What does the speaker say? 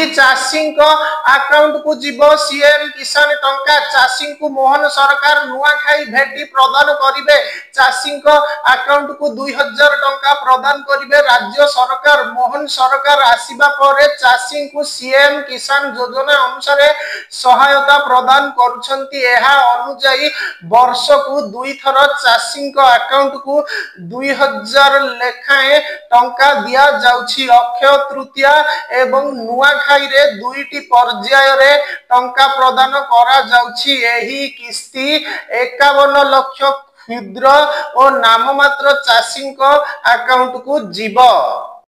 चाषी अकाउंट को जीव सीएम किसान टंका चाषी को मोहन सरकार नुआखाई भेटी प्रदान करिवे चाषी अकाउंट को 2000 टंका प्रदान करिवे राज्य सरकार मोहन सरकार आसीबा परे चाषी को सीएम किसान योजना अनुसार सहायता प्रदान करुछंती एहा अनुसार वर्ष को 2 थर चाषी अकाउंट को 2000 लेखाएं टंका दिया जाउछि अक्षय तृतीया एवं नुआखाई रे दुईटी पर्याय रे टंका प्रदान करा जाउछि एही किस्ती 51 लाख क्षुद्र और नाममात्र चाषी अकाउंट को जीव।